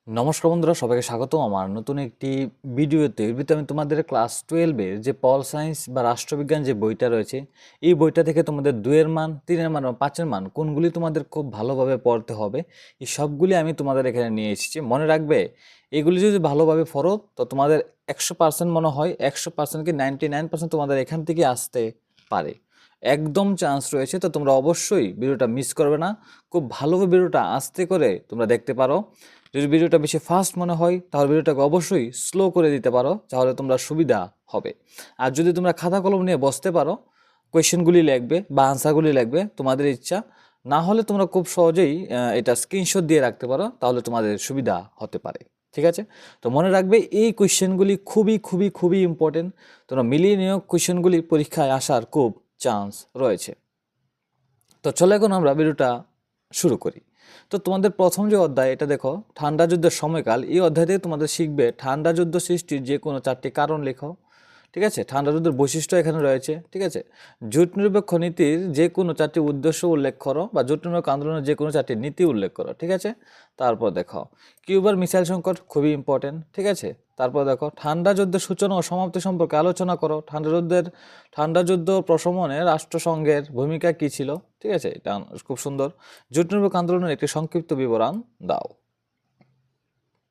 নমস্কার বন্ধুরা, সবাইকে স্বাগত আমার নতুন একটি ভিডিওতে। আমি তোমাদের ক্লাস 12-এর যে পল সায়েন্স বা রাষ্ট্রবিজ্ঞান যে বইটা রয়েছে, এই বইটা থেকে তোমাদের 2-এর মান, 3-এর মান বা 5-এর মান কোনগুলি তোমাদের খুব ভালোভাবে পড়তে হবে, এই সবগুলি আমি তোমাদের এখানে নিয়ে এসেছি। মনে রাখবে, এগুলি যদি ভালোভাবে পড়ো তো তোমাদের 100% মনে হয় 100% কি 99% তোমাদের এখান থেকে আসতে পারে, একদম চান্স রয়েছে। তো তোমরা অবশ্যই ভিডিওটা মিস করবে না, খুব ভালোভাবে ভিডিওটা আস্তে করে তোমরা দেখতে পারো। যদি ভিডিওটা বেশি ফাস্ট মনে হয় তাহলে ভিডিওটাকে অবশ্যই স্লো করে দিতে পারো, তাহলে তোমরা সুবিধা হবে। আর যদি তোমরা খাতা কলম নিয়ে বসতে পারো, কোয়েশ্চেনগুলি লিখবে বা আনসারগুলি লিখবে, তোমাদের ইচ্ছা। না হলে তোমরা খুব সহজেই এটা স্ক্রিনশট দিয়ে রাখতে পারো, তাহলে তোমাদের সুবিধা হতে পারে। ঠিক আছে? তো মনে রাখবে, এই কোয়েশ্চেনগুলি খুবই খুবই খুবই ইম্পর্টেন্ট। তোমরা মিলিয়ে নিয়োগ কোয়েশ্চেনগুলি পরীক্ষায় আসার খুব চান্স রয়েছে। তো চলো এখন আমরা ভিডিওটা শুরু করি। তো তোমাদের প্রথম যে অধ্যায়, এটা দেখো, ঠান্ডা যুদ্ধের সময়কাল। এই অধ্যায় থেকে তোমাদের শিখবে ঠান্ডা যুদ্ধ সৃষ্টির যে কোনো 4টি কারণ লেখো। ঠিক আছে? ঠান্ডা যুদ্ধের বৈশিষ্ট্য এখানে রয়েছে। ঠিক আছে? জোট নিরপেক্ষ নীতির যে কোনো 4টি উদ্দেশ্য উল্লেখ করো, বা জোট নিরপেক্ষ আন্দোলনের যে কোনো 4টি নীতি উল্লেখ করো। ঠিক আছে? তারপর দেখো কিউবার মিসাইল সংকট, খুবই ইম্পর্টেন্ট। ঠিক আছে? তারপর দেখো ঠান্ডা যুদ্ধের সূচনা ও সমাপ্তি সম্পর্কে আলোচনা করো। ঠান্ডা যুদ্ধ প্রশমনে রাষ্ট্রসংঘের ভূমিকা কী ছিল। ঠিক আছে? এটা খুব সুন্দর। জোট নিরপেক্ষ আন্দোলনের একটি সংক্ষিপ্ত বিবরণ দাও।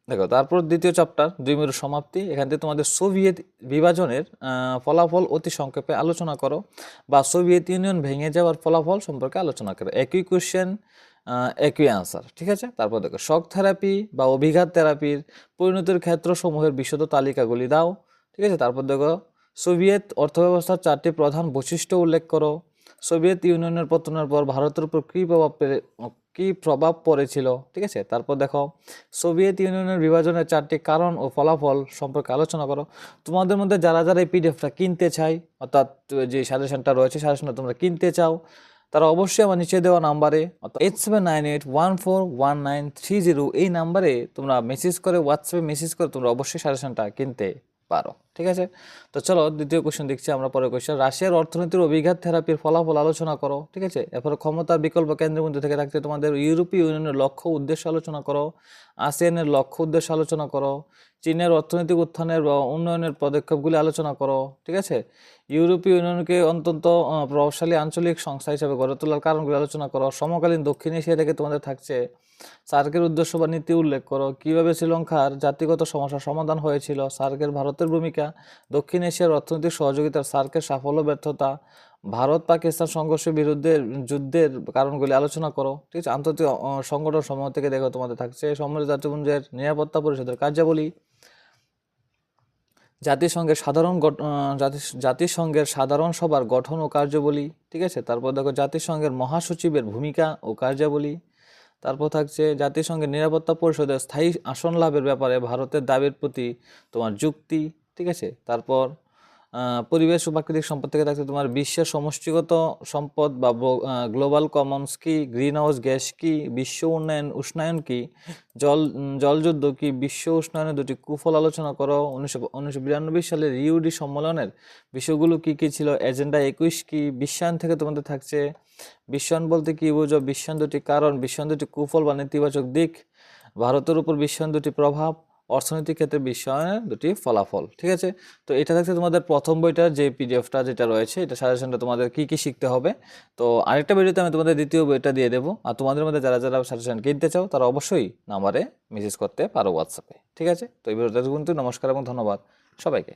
দেখো, তারপর দ্বিতীয় চ্যাপ্টার 2 মেরুর সমাপ্তি। এখান থেকে তোমাদের সোভিয়েত বিভাজনের ফলাফল অতি সংক্ষেপে আলোচনা করো, বা সোভিয়েত ইউনিয়ন ভেঙে যাওয়ার ফলাফল সম্পর্কে আলোচনা করো। একই কোয়েশ্চেন, একই আনসার। ঠিক আছে? তারপর দেখো শক থেরাপি বা অভিঘাত থেরাপির পরিণতির ক্ষেত্রসমূহের বিশদ তালিকাগুলি দাও। ঠিক আছে? তারপর দেখো সোভিয়েত অর্থব্যবস্থার 4টি প্রধান বৈশিষ্ট্য উল্লেখ করো। সোভিয়েত ইউনিয়নের পতনের পর ভারতের উপর কী প্রভাব পড়েছিল। ঠিক আছে? তারপর দেখো সোভিয়েত ইউনিয়নের বিভাজনের 4টি কারণ ও ফলাফল সম্পর্কে আলোচনা করো। তোমাদের মধ্যে যারা যারা এই পিডিএফটা কিনতে চাই, অর্থাৎ যে সাজেশনটা রয়েছে, সাজেশনটা তোমরা কিনতে চাও, তারা অবশ্যই আমার নিচে দেওয়া নাম্বারে, অর্থাৎ 8798141930, এই নাম্বারে তোমরা মেসেজ করে, হোয়াটসঅ্যাপে মেসেজ করে তোমরা অবশ্যই সাজেশনটা কিনতে পারো। ঠিক আছে? তো চলো দ্বিতীয় কোশ্চেন দেখছি আমরা। পরের কোশ্চেন, রাশিয়ার অর্থনীতির অভিঘাত থেরাপির ফলাফল আলোচনা করো। ঠিক আছে? এরপরে ক্ষমতার বিকল্প কেন্দ্রের মধ্যে থেকে থাকতে তোমাদের ইউরোপীয় ইউনিয়নের লক্ষ্য উদ্দেশ্য আলোচনা করো, আসিয়ানের লক্ষ্য উদ্দেশ্য আলোচনা করো, চীনের অর্থনৈতিক উত্থানের বা উন্নয়নের পদক্ষেপগুলি আলোচনা করো। ঠিক আছে? ইউরোপীয় ইউনিয়নকে অত্যন্ত প্রভাবশালী আঞ্চলিক সংস্থা হিসেবে গড়ে তোলার কারণগুলি আলোচনা করো। সমকালীন দক্ষিণ এশিয়া থেকে তোমাদের থাকছে সার্কের উদ্দেশ্য বা নীতি উল্লেখ করো। কীভাবে শ্রীলঙ্কার জাতিগত সমস্যার সমাধান হয়েছিল, সার্কের ভারতের ভূমিকা, দক্ষিণ এশিয়ার অর্থনৈতিক সহযোগিতার সার্কের সাফল্য ব্যর্থতা, ভারত পাকিস্তান সংঘর্ষের বিরুদ্ধে যুদ্ধের কারণগুলি আলোচনা করো। ঠিক আছে? আন্তর্জাতিক সংগঠন সমূহ থেকে দেখো তোমাদের থাকছে সম্মিলিত জাতিপুঞ্জের নিরাপত্তা পরিষদের কার্যাবলী, জাতিসংঘের সাধারণ সভার গঠন ও কার্যাবলী। ঠিক আছে? তারপর দেখো জাতিসংঘের মহাসচিবের ভূমিকা ও কার্যাবলী। তারপর থাকছে জাতিসংঘের নিরাপত্তা পরিষদের স্থায়ী আসন লাভের ব্যাপারে ভারতের দাবির প্রতি তোমার যুক্তি। ঠিক আছে? তারপর পরিবেশ ও প্রাকৃতিক সম্পদ থেকে থাকছে তোমার বিশ্বের সমষ্টিগত সম্পদ বা গ্লোবাল কমন্স কি, গ্রিন হাউস গ্যাস কি, বিশ্ব উষ্ণায়ন কি, জলযুদ্ধ কি, বিশ্ব উষ্ণায়নের 2টি কুফল আলোচনা করো। 1992 সালের রিউডি সম্মেলনের বিষয়গুলো কি কি ছিল, এজেন্ডা 21 কি। বিশ্বায়ন থেকে তোমাদের থাকছে বিশ্বায়ন বলতে কি বোঝো, বিশ্বায়ন 2টি কারণ, বিশ্বায়ন 2টি কুফল বা নেতিবাচক দিক, ভারতের উপর বিশ্বায়ন 2টি প্রভাব, অর্থনৈতিক ক্ষেত্রে বিশ্বায়নের 2টি ফলাফল। ঠিক আছে? তো এটা থাকছে তোমাদের প্রথম বইটার যে পিডিএফটা যেটা রয়েছে, এটা সাজেশনটা তোমাদের কি কি শিখতে হবে। তো আরেকটা ভিডিওতে আমি তোমাদের দ্বিতীয় বইটা দিয়ে দেবো। আর তোমাদের মধ্যে যারা যারা সাজেশন কিনতে চাও তারা অবশ্যই নাম্বারে মেসেজ করতে পারো হোয়াটসঅ্যাপে। ঠিক আছে? তো এই ভিডিওটা কিন্তু নমস্কার এবং ধন্যবাদ সবাইকে।